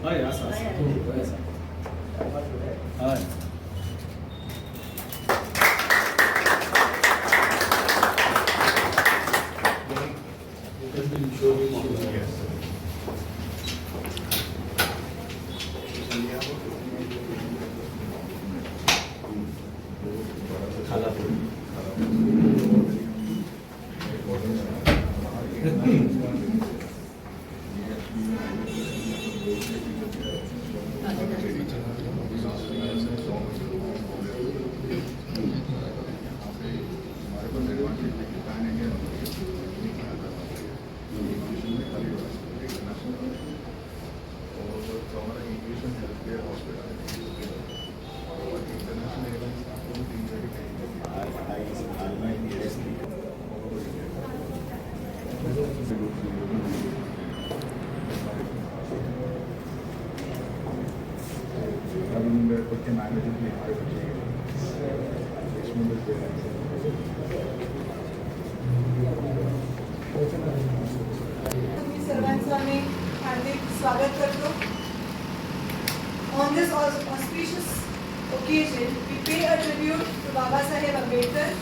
हय आसा आसा हय सर्वांचं आम्ही हार्दिक स्वागत करतो. On this auspicious occasion, we pay a tribute to Babasaheb Ambedkar.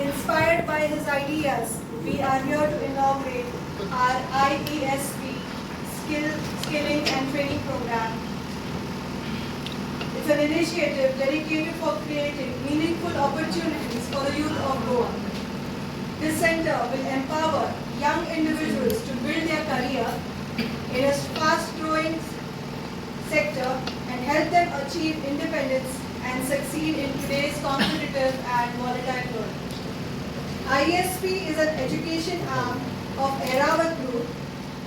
Inspired by his ideas, we are here to inaugurate our IESP Skilling and Training Program. It's an initiative dedicated for creating meaningful opportunities for the youth of Goa. This center will empower young individuals to build their career in a fast-growing sector and help them achieve independence and succeed in today's competitive and volatile world. ISP is an education arm of Airavat Group,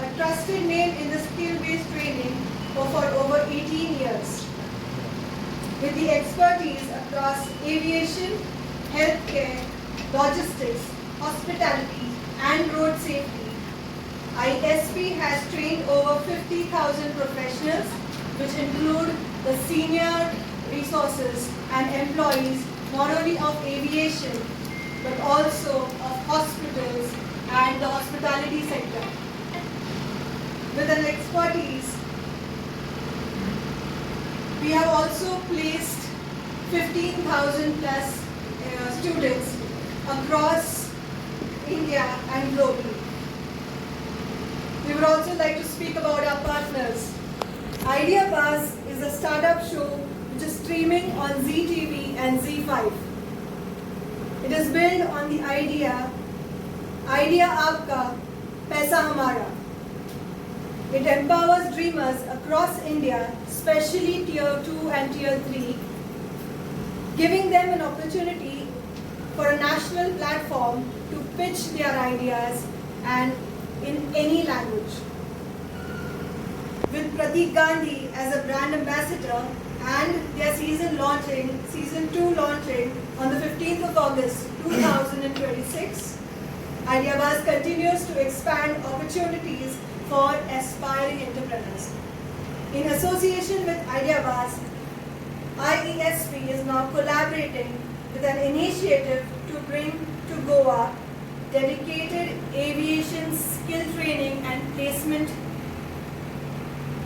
a trusted name in the skill-based training for over 18 years. With the expertise across aviation, healthcare, logistics, hospitality and road safety, ISP has trained over 50,000 professionals, which include the senior resources and employees not only of aviation but also of hospitals and the hospitality sector. With an expertise, we have also placed 15,000 plus students across India and globally. We would also like to speak about our partners. Idea Buzz is a startup show which is streaming on ZTV and Z5. It is built on the idea Aapka, Paisa Hamara. It empowers dreamers across India, especially Tier 2 and Tier 3, giving them an opportunity for a national platform to pitch their ideas and in any language. With Pratik Gandhi as a brand ambassador and their season 2 launching on the 15th of August 2026, IdeaBuzz continues to expand opportunities for aspiring entrepreneurs. In association with IdeaBuzz, IESP is now collaborating with an initiative to bring to Goa dedicated aviation skill training and placement,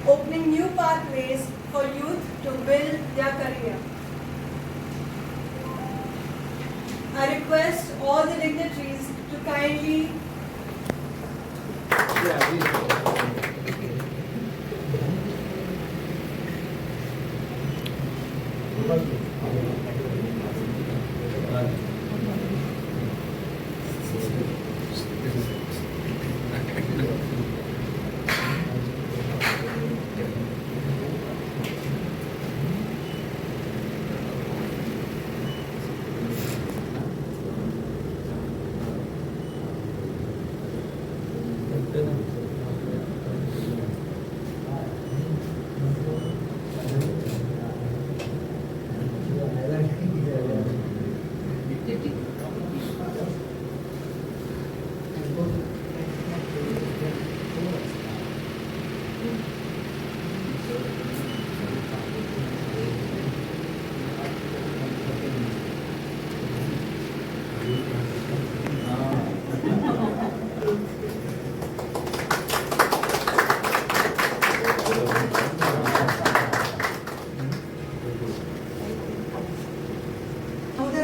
opening new pathways for youth to build their career. I request all the dignitaries to kindly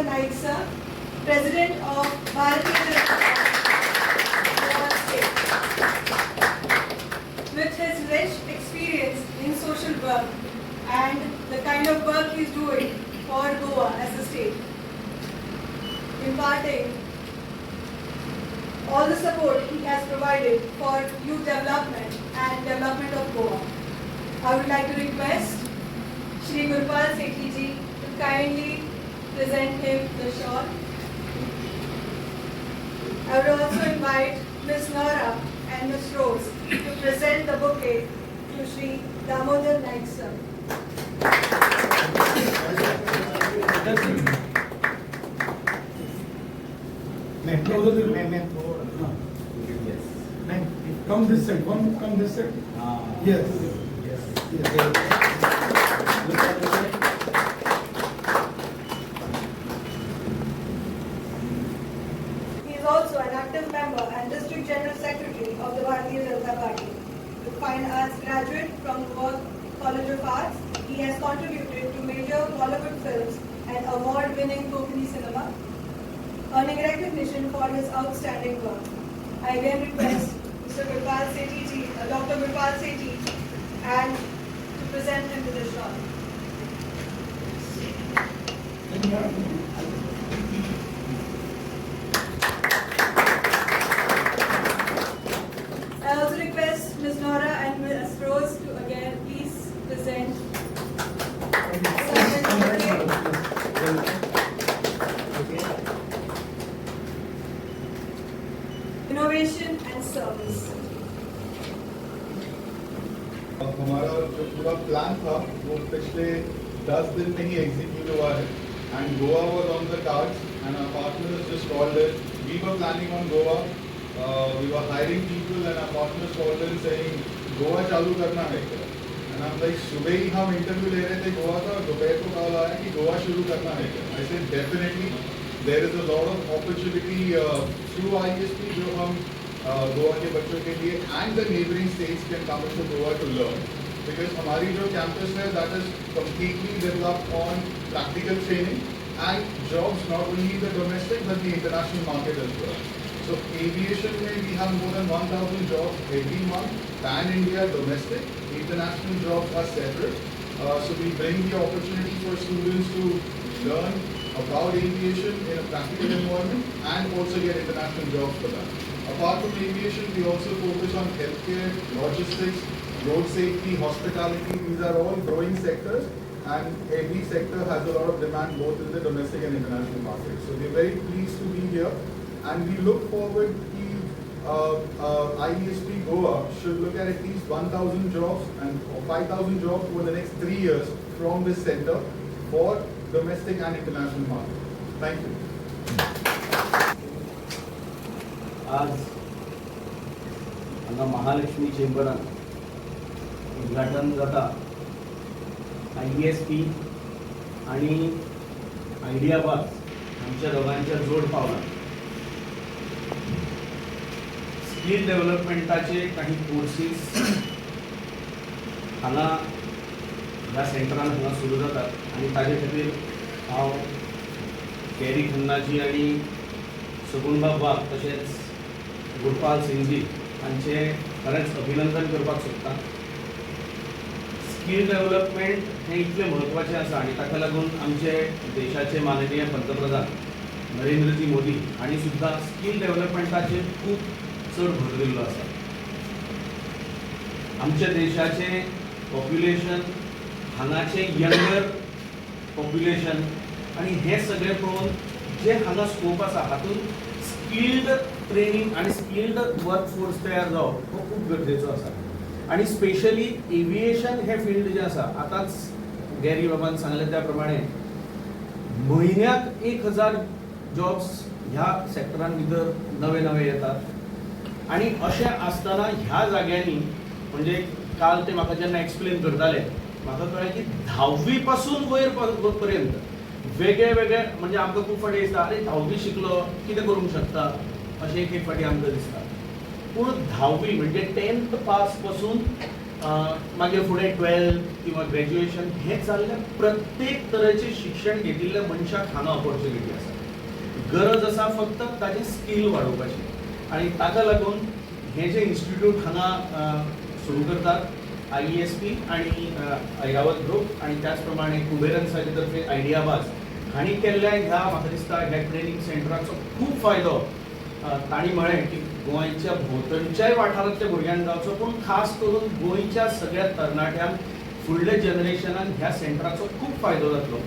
Naik sir, President of Bharatiya Janata Party, Goa State. With his rich experience in social work and the kind of work he is doing for Goa as a state, imparting all the support he has provided for youth development and development of Goa. I would like to request Shri Gurpal Sethi ji to kindly present him the shawl. I would also invite Ms. Nora and Ms. Rose to present the bouquet to Shri Damodar Naik sir. Ma'am, come this side. Come this side. Yes. Yes. He is also an active member and District General Secretary of the Bharatiya Janata Party. A fine arts graduate from the World College of Arts, he has contributed to major Bollywood films and award-winning Konkani cinema, earning recognition for his outstanding work. I again request Mr. Gurpal Sethi ji, Dr. Gurpal Sethi, and to present him with the shawl. I also request Ms. Nora and Ms. Rose to again please present. Innovation and service. हमारा जो पूरा plan था वो पिछले 10 दिन में ही execute हुआ है and Goa was on the cards and our partners just called it we were planning on Goa we were hiring people and our partners called in saying Goa चालू करना है एंड हम लाइक सुबह ही हम इंटरव्यू ले रहे थे गोवा का दोपहर को कॉल आया कि गोवा शुरू करना है I said definitely there is a lot of opportunity through ISP जो हम गोवा के बच्चों के लिए and the neighbouring states can come to Goa to learn because हमारी जो कैंपस है that is completely developed on practical training and jobs not only the domestic but the international market as well so aviation में we have more than 1000 jobs every month pan India domestic international jobs are separate. So we bring the opportunity for students to learn about aviation in a practical environment and also get international jobs for that. Apart from aviation, we also focus on healthcare, logistics, road safety, hospitality. These are all growing sectors and every sector has a lot of demand both in the domestic and international market. So we are very pleased to be here and we look forward IESP Goa should look at least 1,000 jobs and 5,000 jobs over the next 3 years from this center for domestic and international market. Thank you. आज हांगा महालक्ष्मी चेंबरान उद्घाटन जाता IESP आणि आयडियाबाज आमच्या दोघांच्या जोड पावलां skill डेव्हलपमेंटाचे काही कोर्सेस हांगा ह्या सेंटरान हांगा सुरू जातात आणि ताजे खातीर हांव कॅरी खन्नाजी आणि सगुणबाब वाघ तशेंच गुरपाल सिंगजी हांचे खरेंच अभिनंदन करपाक सोदता स्किल डेव्हलपमेंट हें इतलें म्हत्वाचें आसा आनी ताका लागून आमचे देशाचे माननीय पंतप्रधान नरेंद्रजी मोदी हांणी सुद्दां स्किल डेव्हलपमेंटाचेर खूब चड भर दिल्लो आसा आमच्या देशाचे पॉप्युलेशन हांगाचे यंगर पॉप्युलेशन आणि हे सगळे पळोवन जे हांगा स्कोप आसा हातून स्किल्ड ट्रेनिंग आणि स्किल्ड वर्कफोर्स तयार जावप हो खूब गरजेचो आसा आणि स्पेशली एविएशन हे फील्ड जे आसा आतांच गॅरी बाबान सांगले त्या प्रमाणे म्हयन्याक 1000 जॉब्स ह्या सेक्टरान भितर नवे नवे येतात आणि अशें आसतना ह्या जाग्यांनी म्हणजे काल ते म्हाका जेन्ना एक्सप्लेन करताले म्हाका कळ्ळें की 10वी पासून वयर पर्यंत वेगळे वेगळे म्हणजे आमकां खूब फाटी दिसता अरे 10वी शिकलो कितें करूंक शकता अशें एक फाटी आमकां दिसता पूण 10वी म्हणजे 10th पास पासून मागीर फुडें 12th किंवा ग्रॅज्युएशन हें जाल्ल्या प्रत्येक तरेचें शिक्षण घेतिल्ल्या मनशाक हांगा ऑपॉर्च्युनिटी आसा. गरज आसा फक्त ताजें स्कील वाडोवपाची. आनी ताका लागून हे जे इन्स्टिट्यूट हांगा सुरू करतात, IESP आणि ऐरावत ग्रुप आणि त्याच प्रमाणे कुबेरन्साचे तर्फे आयडियाबाज हांणी केल्ल्या ह्या म्हाका दिसता ह्या ट्रेनिंग सेंटराचो खूब फायदो तांणी म्हळें की गोंयच्या भोंवतणच्याय वाठारांतल्या भुरग्यांक जावचो, पूण खास करून गोंयच्या सगळ्या तरणाट्यांक फुडल्या जनरेशनान ह्या सेंटराचो खूब फायदो जातलो.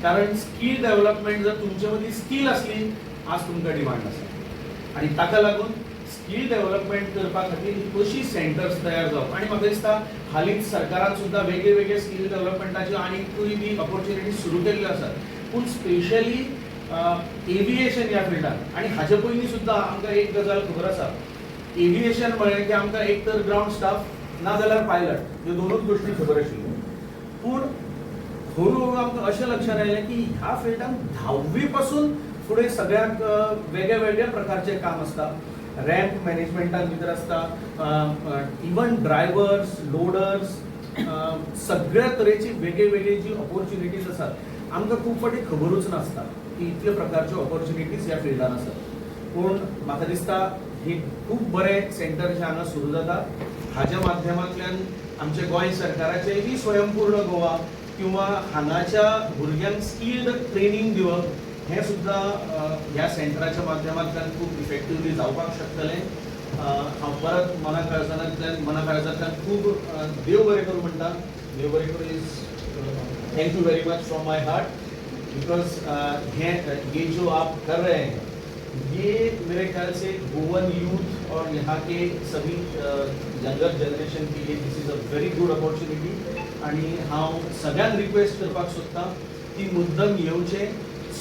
कारण स्कील डेव्हलपमेंट जर तुमचे मदीं स्कील आसली आज तुमकां डिमांड आसा आनी ताका लागून स्कील डेव्हलपमेंट करपा खातीर अशी सेंटर्स तयार जावप. आनी म्हाका दिसता हालींच सरकारान सुद्दां वेगळे वेगळे स्कील डेव्हलपमेंटाच्यो आनीकूय बी ऑपॉर्च्युनिटी सुरू केल्ल्यो आसात, पूण स्पेशली एविएशन ह्या फिल्डान. आनी हाचे पयलीं सुद्दां आमकां एक गजाल खबर आसा, एविएशन म्हळें की आमकां एक तर ग्रावंड स्टाफ ना जाल्यार पायलट, ह्यो दोनूच गोश्टी खबर आशिल्ल्यो. पूण हळूहळू आमकां अशें लक्षात आयलें की ह्या फिल्डान 10वी पासून फुडें सगळ्यांक वेगळ्या वेगळ्या प्रकारचें काम आसता. रॅम्प मॅनेजमेंटान भितर आसता, इवन ड्रायव्हर्स, लोडर्स, सगळ्या तरेची वेगळे वेगळे जी ऑपॉर्च्युनिटीज आसात आमकां खूब फावटी खबरूच नासता की इतले प्रकारच्यो ऑपॉर्च्युनिटीज ह्या फिल्डान आसात. पूण म्हाका दिसता हे खूब बरें सेंटर जे हांगा सुरू जाता हाच्या माध्यमांतल्यान आमचे गोंय सरकाराचेय बी स्वयंपूर्ण गोवा किंवा हांगाच्या भुरग्यांक स्किल्ड ट्रेनिंग दिवप हें सुद्दां ह्या सेंटराच्या माध्यमांतल्यान खूब इफेक्टिवली जावपाक शकतलें. हांव परत मना काळजांतल्यान खूब देव बरें करूं म्हणटा. देव बरें करूं is thank you very much from my heart because ये जो आप कर रहे हैं ये मेरे ख्याल से गोवन यूथ और यहाँ के सभी यंगर जनरेशन के लिए this is a very good opportunity. आणि हांव सगळ्यांक रिक्वेस्ट करपाक सोदतां की मुद्दम येवचे,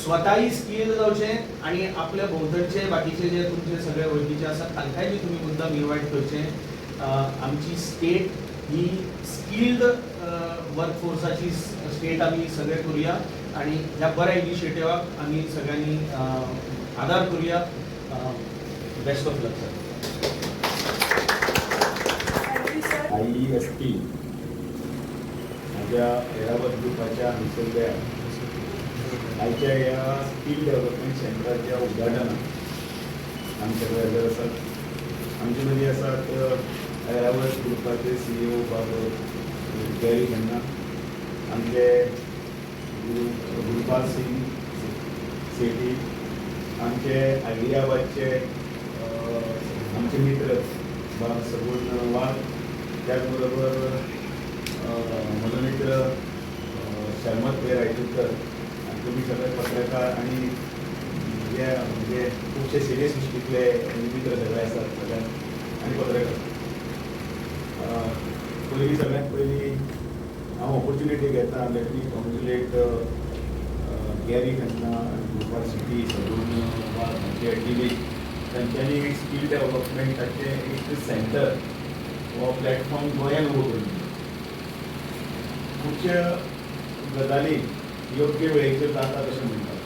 स्वताही स्कील जावचें आणि आपल्या भोंवतणचे बाकीचे जे तुमचे सगळे वळखीचे आसात तांकांय बी तुमी मुद्दम इन्वायट करचें. आमची स्टेट ही स्किल्ड वर्कफोर्साची स्टेट आमी सगळे करुया आणि ह्या बऱ्या इनिशिएटिव्हाक आमी सगळ्यांनी आदार करुया. Best of luck sir. IESP माझ्या ऐरावत ग्रुपाच्या मिसळग्यात आयच्या ह्या स्कील डेव्हलपमेंट सेंटराच्या उद्घाटनाक आमचे कडेन हजर आसात. आमचे मदीं आसात ऐरावत ग्रुपाचे CEO बाबा गॅरी खन्ना, आमचे गुरुपाल सिंग सेठी, आमचे आयडियाबादचे आमचे मित्र बाब सगूण वाघ, त्याचबरोबर म्हजो मित्र शर्मत पे रायतूरकर, आणि तुम्ही सगळे पत्रकार आणि जे म्हणजे खुबशे सिरियस हिस्ट्रीतले मित्र सगळे आसात सगळ्यात आणि पत्रकार. पयलीं सगळ्यांत पयलीं हांव ऑपॉर्च्युनिटी घेता let me congratulate Gary Khanna Gopal city सगून आमचे टीवी तांच्यांनी एक स्कील डेव्हलपमेंटाचे एक सेंटर हो प्लॅटफॉर्म गोंयान उबो करून खुबशे गजाली योग्य वेळेचेर जाता तशें म्हणटात.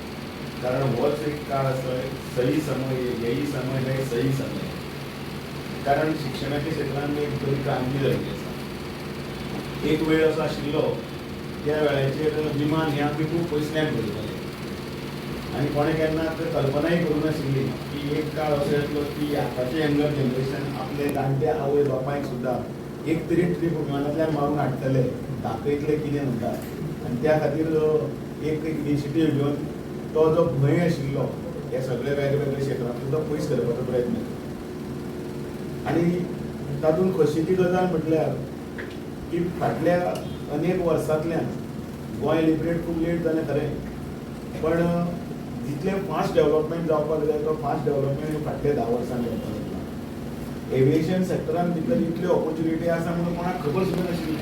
कारण होच एक काळ आसा, सही समय, यही समय है सही समय. कारण शिक्षणाच्या क्षेत्रांत एक बरी क्रांती जाल्ली आसा. एक वेळ असो आशिल्लो त्या वेळाचेर विमान हें आमी खूब पयसल्यान पळयताले आनी कोणें केन्ना कल्पनाय करूं नाशिल्ली की एक काळ असो येतलो की आतांचें यंगर जनरेशन आपले जाणटे आवय बापायक सुद्दां एक तरी ट्रीप विमानांतल्यान मारून हाडटले, दाखयतले कितें म्हणटात. आनी त्या खातीर एक इनिशिएटीव घेवन तो जो भंय आशिल्लो हे सगळे वेगवेगळे क्षेत्रांत सुद्दां पयस करपाचो प्रयत्न केलो. आनी तातूंत खोशयेची गजाल म्हटल्यार की फाटल्या अनेक वर्सांतल्यान गोंय लिबरेट खूब लेट जालें खरें, पण जितलें फास्ट डेव्हलपमेंट जावपाक जाय तो फास्ट डेव्हलपमेंट फाटल्या 10 वर्सांनी जावपाक लागला. एविएशन सेक्टरान भितर इतल्यो ऑपॉर्च्युनिटी आसा म्हणून कोणाक खबर सुद्दां नाशिल्ली.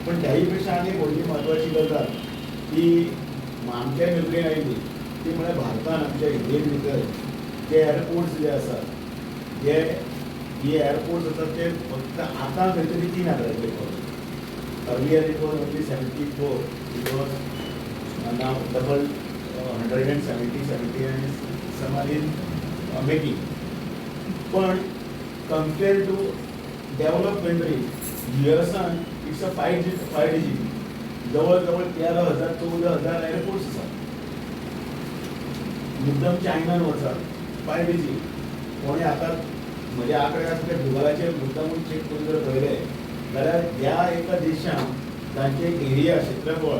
पण त्याही पेक्षा आनी व्हडली म्हत्वाची गजाल की आमच्या नदरेन आयली ती म्हळ्यार भारतान आमच्या इंडियेन भितर जे एअरपोर्ट्स जे आसात हे एअरपोर्ट्स आसात ते फक्त आतां खंय तरी 3,000 पडले. Earlier it was only 74, it was now double 170 and some are in making. पण कम्पेअर टू डेव्हलप कंट्री युएसान इट्स अ 5G जवळ 13,000 14,000 एअरपोर्ट्स आसात. मुद्दम चायनान वचा 5G कोणी आता म्हणजे आकडे आसले गुगलाचेर मुद्दामून चेक करून जर पळयले जाल्यार ह्या एका देशान तांचे एरिया क्षेत्रफळ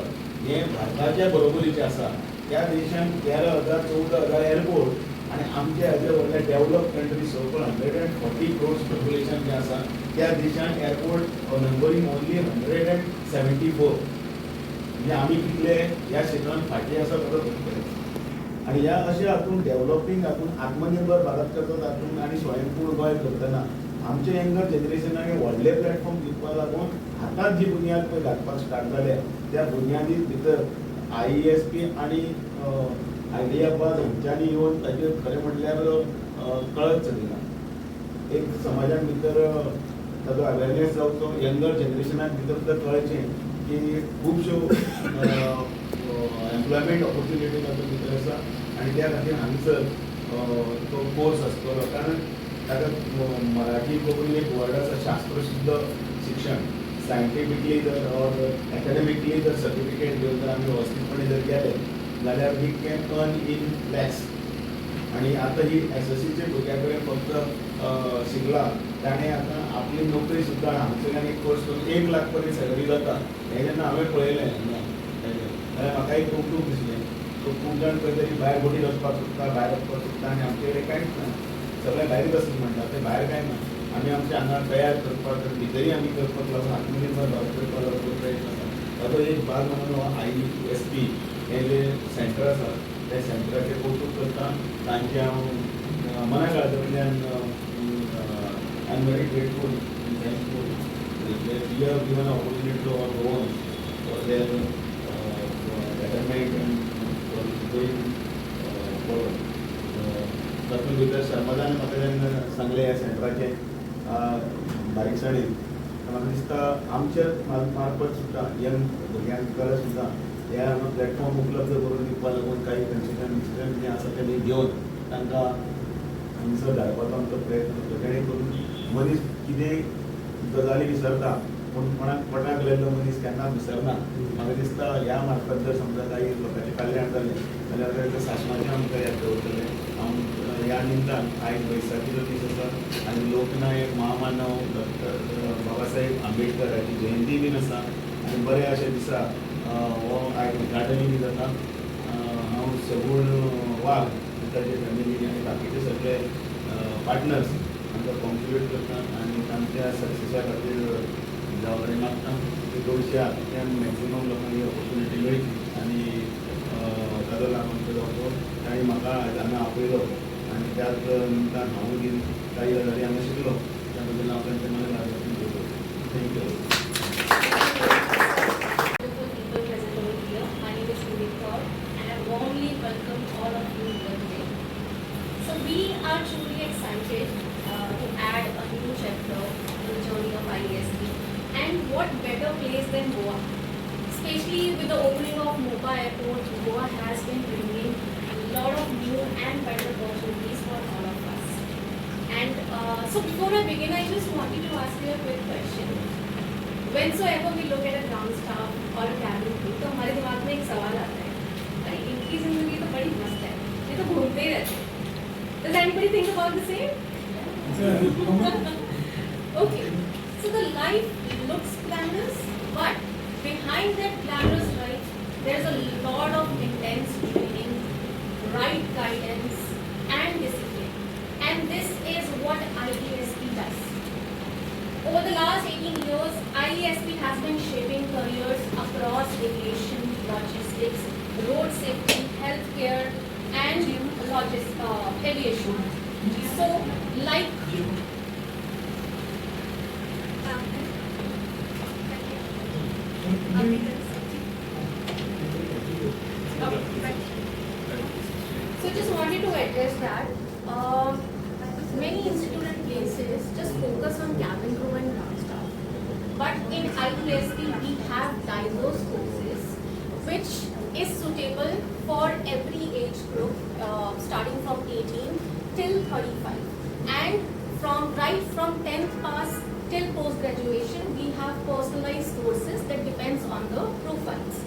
हे भारताच्या बरोबरीचे आसा. त्या देशान 13,000 14,000 एअरपोर्ट आणि आमचे हाजे व्हडले डेव्हलप कंट्री सकल 140 crores पॉप्युलेशन जे आसा त्या देशान एअरपोर्ट नंबरींग ओनली 174. म्हणजे आमी कितले ह्या क्षेत्रांत फाटीं आसा ताचो आणि ह्या अशें हातूंत डेव्हलपिंग हातूंत आत्मनिर्भर भारत करता हातूंत आनी स्वयंपूर्ण गोंय करतना आमचे यंगर जनरेशनाक हे व्हडले प्लॅटफॉर्म दिवपाक लागून आतांच जी बुनयाद पळय घालपाक स्टार्ट जाल्या त्या बुनयादी भितर IESP आनी आयडियाबाद हांच्यांनी येवन ताचेर खरें म्हटल्यार कळत चलिना. एक समाजाक भितर ताचो अवेरनेस जावचो यंगर जनरेशनाक भितर सुद्दां कळचें की खुबश्यो एम्प्लॉयमेंट ऑपॉर्च्युनिटी तातूंत भितर आसा आनी त्या खातीर हांगसर तो कोर्स आसतलो. कारण ताका मराठी कोंकणी एक वर्ड आसा शास्त्रशुद्ध शिक्षण. सायंटिफिकली जर ऑर एकाडेमिकली जर सर्टिफिकेट घेवन जर आमी व्यवस्थितपणे जर गेले जाल्यार we can earn in less. आणि आता ही SSCचे भुरग्या कडेन फक्त शिकला ताणें आतां आपली नोकरी सुद्दां हांगसरल्यान एक कोर्स करून 1 लाख पर्यंत सॅलरी जाता. हें जेन्ना हांवें पळयलें जाल्यार म्हाका एक कौतूक दिसलें. सो खूब जाण खंय तरी भायर बोटीत वचपाक सोदता भायर वचपाक सोदता आनी आमचे कडेन कांयच ना. सगळे भायरूच आसता म्हणटा ते भायर कांय ना. आमी आमच्या हांगा तयार करपाक भितरी आमी करपाक लागून आत्मनिर्भर भारत करपाक लागून प्रयत्न आसा. ताचो एक भाग म्हणून हो IESP हें जे सेंटर आसा त्या सेंटराचें कौतूक करता. तांचे हांव मना काळजांतल्यान I am very grateful and thankful you have given opportunity to our Goans for their betterment and for going forward. तातूंत भितर शर्मादान म्हाका जेन्ना सांगलें ह्या सेंटराचें बारीकसाणेन म्हाका दिसता आमच्या मार्फत सुद्दां यंग भुरग्यांक सुद्दां ह्या हांगा प्लॅटफॉर्म उपलब्ध करून दिवपाक लागून काही कन्सेशन इन्सिडंट जे आसा ते घेवन तांकां हांगसर धाडपाचो आमचो प्रयत्न करता. जेणे करून मनीस कितें गजाली विसरता पूण कोणाक पोटाक लायिल्लो मनीस केन्नाच विसरना. म्हाका दिसता ह्या मार्फत जर समजा काही लोकांचें कल्याण जालें जाल्यार ते शासनाचें आमकां याद दवरतलें. ह्या निमतान आयज बैसाखीचो दीस आसा आनी लोकनायक महामानव डॉक्टर बाबासाहेब आंबेडकर हाची जयंती बीन आसा आनी बरे अशे दिसा हो आयज उद्घाटनूय बी जाता. हांव सबूळ वाघ ताचे फॅमिली आनी बाकीचे सगळे पार्टनर्स तांकां कॉन्ग्रेच्युलेट करता आनी तांच्या सक्सेसा खातीर जबाबदारी मागता की गोंयच्या मॅक्झिमम लोकांक ही ऑपॉर्च्युनिटी मेळची आनी ताचो लाभ आमचो जावचो. तांणी म्हाका हांगा आपयलो आनी त्याच निमतान हांवूय बी काही गजाली हांगा शिकलो. त्या बद्दल हांव तांचे मनान आभार करता. Thank you. People present over here. My name is Udit Kaur and I warmly welcome all of you here today. So we are truly excited to add a new chapter in the journey of IESP. And what better place than Goa? Especially with the opening of Mopa Airport, Goa has been bringing a lot of new and better opportunities for all of us. And so before I begin, I just wanted to ask you a quick question. Whensoever we look at a ground staff or a cabin crew, तो हमारे दिमाग में एक सवाल आता है, अरे इनकी जिंदगी तो बड़ी मस्त है, ये तो घूमते ही रहते हैं. Does anybody think about the same? Okay, so the life looks glamorous, but behind that glamorous life, there's a lot of intense training, right guidance, and discipline. And this is what IESP does. Over the last 18 years, IESP has been shaping careers across aviation, logistics, road safety, healthcare, and aviation. So, like so just wanted to address that. Many institute and places just focus on cabin crew and ground staff. But in IESP, we have diverse courses which is suitable for every age group, starting from 18 till 35. And from 10th pass till post-graduation, we have personalized courses that depends on the profiles.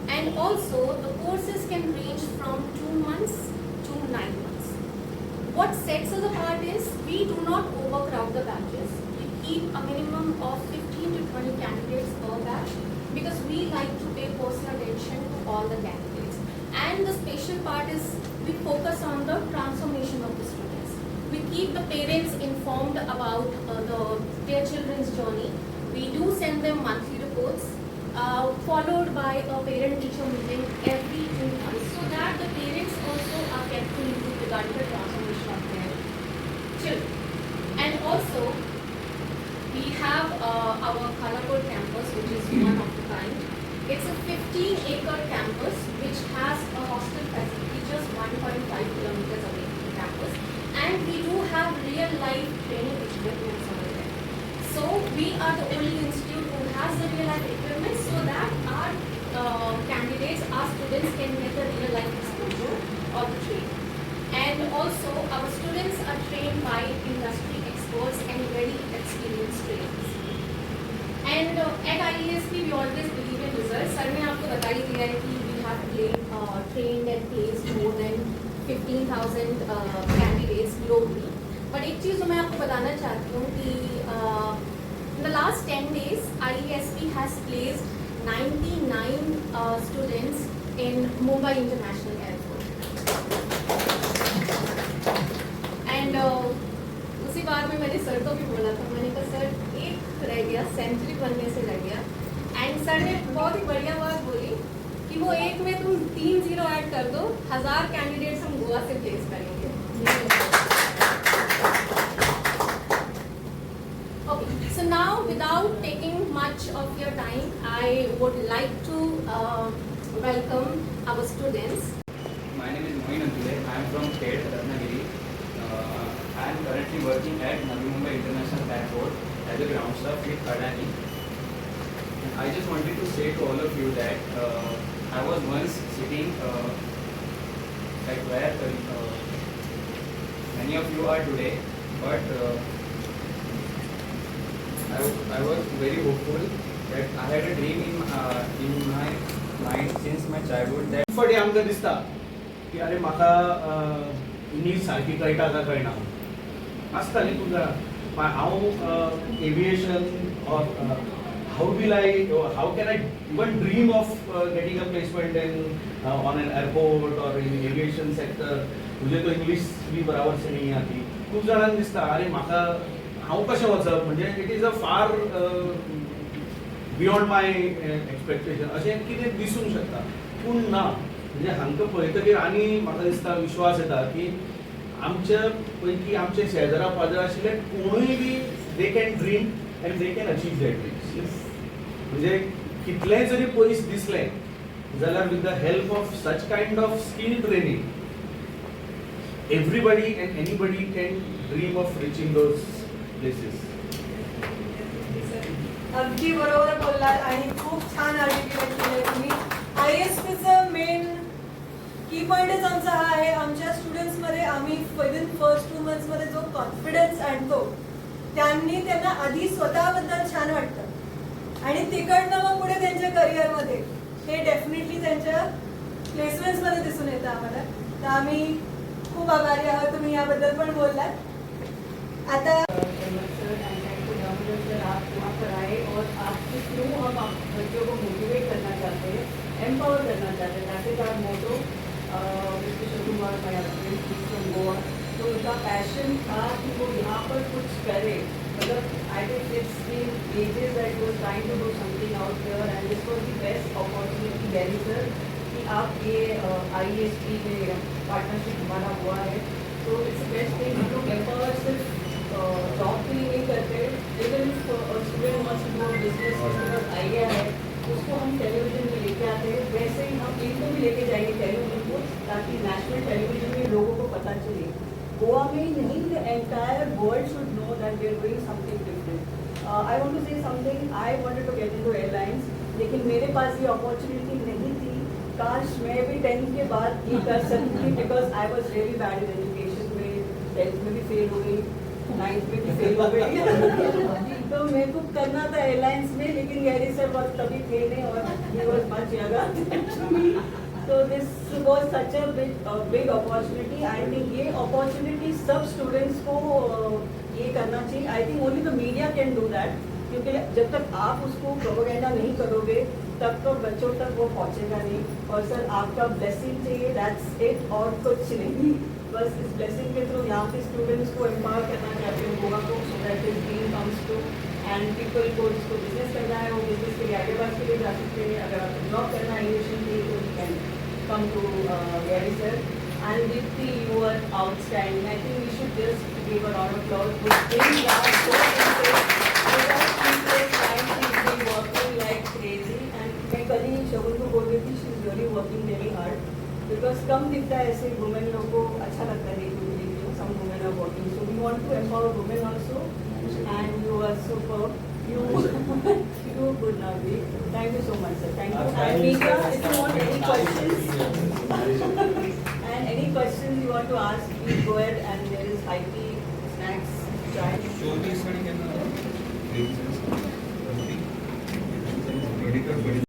And also, the courses can range from 2 months to 9 months. What sets us apart is we do not overcrowd the batches. We keep a minimum of 15 to 20 candidates per batch because we like to pay personal attention to all the candidates. And the special part is we focus on the transformation of the students. We keep the parents informed about their children's journey. We do send them monthly reports, followed by a parent-teacher meeting every 2 months, so that the parents also are kept to loop regarding the transformation of their children. And also, we have our Khalapur campus, which is one of a kind. It's a 15-acre campus which has a hostel facility just 1.5 kilometers away from the campus. And we do have real-life training equipment over there. So we are the only institute who has the real-life equipment so that our candidates, our students can get the real-life exposure of the training. And also our students are trained by industry experts and very experienced trainers. And at IESP we always believe in results. Sir ने आपको बता ही दिया है कि we have trained and placed more than 15,000 candidates globally. But एक चीज़ जो मैं आपको बताना चाहती हूँ कि in the last 10 days IESP has placed 99 students in Mumbai International Airport. And उसी बार में मैंने सर को भी बोला था, मैंने कहा सर एक रह गया, सेंचुरी बनने से रह गया. एंड सर ने बहुत ही बढ़िया बात बोली कि वो एक में तुम 3 0 ऐड कर दो, 1000 कैंडिडेट्स हम गोवा से प्लेस करेंगे. Okay, so now without taking much of your time, I would like to welcome our students. My name is Moin Antule. I am from state Ratnagiri. I am currently working at Navi Mumbai International Airport as a ground staff with Adani. And I just wanted to say to all of you that I was once sitting like where many of you are today, but I was very hopeful that I had a dream in my mind since my childhood that फटे आमकां दिसता की अरे म्हाका English सारकी कळटा काय कळना आसता न्ही तुका हांव एविएशन और how will I, how can I even dream of getting a placement in on an airport or in aviation sector? तुझे तो इंग्लिश बी बराबर से नहीं आती. खूप जाणांक दिसता अरे म्हाका हांव कशें वचप म्हणजे it is a far beyond my expectation अशें कितें दिसूंक शकता पूण ना. म्हणजे हांकां पळयतकीर आनी म्हाका दिसता विश्वास येता की आमच्या पैकी आमचे शेजारा पाजारा आशिल्ले कोणूय बी they can dream and they can achieve that dreams. म्हणजे कितलेंय जरी पयस दिसलें जाल्यार with the help of such kind of skill training everybody and anybody can dream of reaching those places. अगदी बरोबर बोललात आणि खूप छान आर्टिक्युलेट केलंय तुम्ही. ISPचं मेन की पॉइंटच आमचा हा आहे, आमच्या स्टुडंट्समध्ये आम्ही विदिन फर्स्ट 2 मंथ्समध्ये जो कॉन्फिडन्स आणतो त्यांना आधी स्वतःबद्दल छान वाटतं आणि तिकडनं मग पुढे त्यांच्या करिअरमध्ये हे डेफिनेटली त्यांच्या प्लेसमेंट्समध्ये दिसून येतं आम्हाला. तर आम्ही खूप आभारी आहोत, तुम्ही याबद्दल पण बोललात. आता आप वहाँ पर आए और आपके थ्रू हम आप बच्चों को मोटिवेट करना चाहते हैं, एम्पावर करना चाहते हैं. That is our motto. Mister Shiv Kumar from Goa, तो उनका पैशन था कि वो यहाँ पर कुछ करे. मतलब I think it's been ages that was trying to do something out there and this was the best opportunity very sir कि आप ये IESP में पार्टनरशिप हमारा हुआ है. तो इट्स बेस्ट थिंग. हम लोग एम्पावर सिर्फ जॉब के लिए नहीं करते. Even student wants to do business, उसके आइडिया है, उसको हम टेलीविजन में लेके आते हैं. वैसे ही हम इनको भी लेके जाएंगे टेलीविजन को, ताकि नेशनल टेलीविजन में लोगों को पता चले. गोवा में ही नहीं, the entire world should know that we are doing something different. I want to say something. I wanted to get into airlines, लेकिन मेरे पास ये अपॉर्चुनिटी नहीं थी. काश मैं भी 10th के बाद ये कर सकती, because I was really bad in education में. 10th में भी फेल हो गई, 9th में भी फेल हो गई. तो मेरे को करना था एयरलाइंस में, लेकिन गैरी सर बस तभी थे नहीं और he was much younger to me. So this was such a big opportunity. I think ये opportunity सब students को ये करना चाहिए. I think only the media can do that. क्योंकि जब तक आप उसको प्रोपेगेंडा नहीं करोगे तब तो बच्चों तक वो पहुंचेगा नहीं. और सर आपका ब्लेसिंग चाहिए, दैट्स इट, और कुछ नहीं. बस इस ब्लेसिंग के थ्रू यहाँ के स्टूडेंट्स को एम्पावर करना चाहते हैं गोवा को, so that this dream comes to end people को जिसको बिजनेस करना है वो बिजनेस के लिए आगे बढ़ के लिए जा सकते हैं. अगर आपको जॉब करना है एविएशन के लिए तो you can come to Gary sir. And Dipti, you were outstanding. I think we should just give a round of applause for things are so interesting. Working like crazy. And मैं कल ही शगुन को बोल रही थी, she is really working very hard. Because कम दिखता है ऐसे women लोगों को, अच्छा लगता है देखने के लिए. Some women are working, so we want to empower women also. And you are superb. You good now, Dee. Thank you so much, sir. Thank you. And Meeta, if you want any questions, and any questions you want to ask, please go ahead. And there is high tea, snacks, chai. medical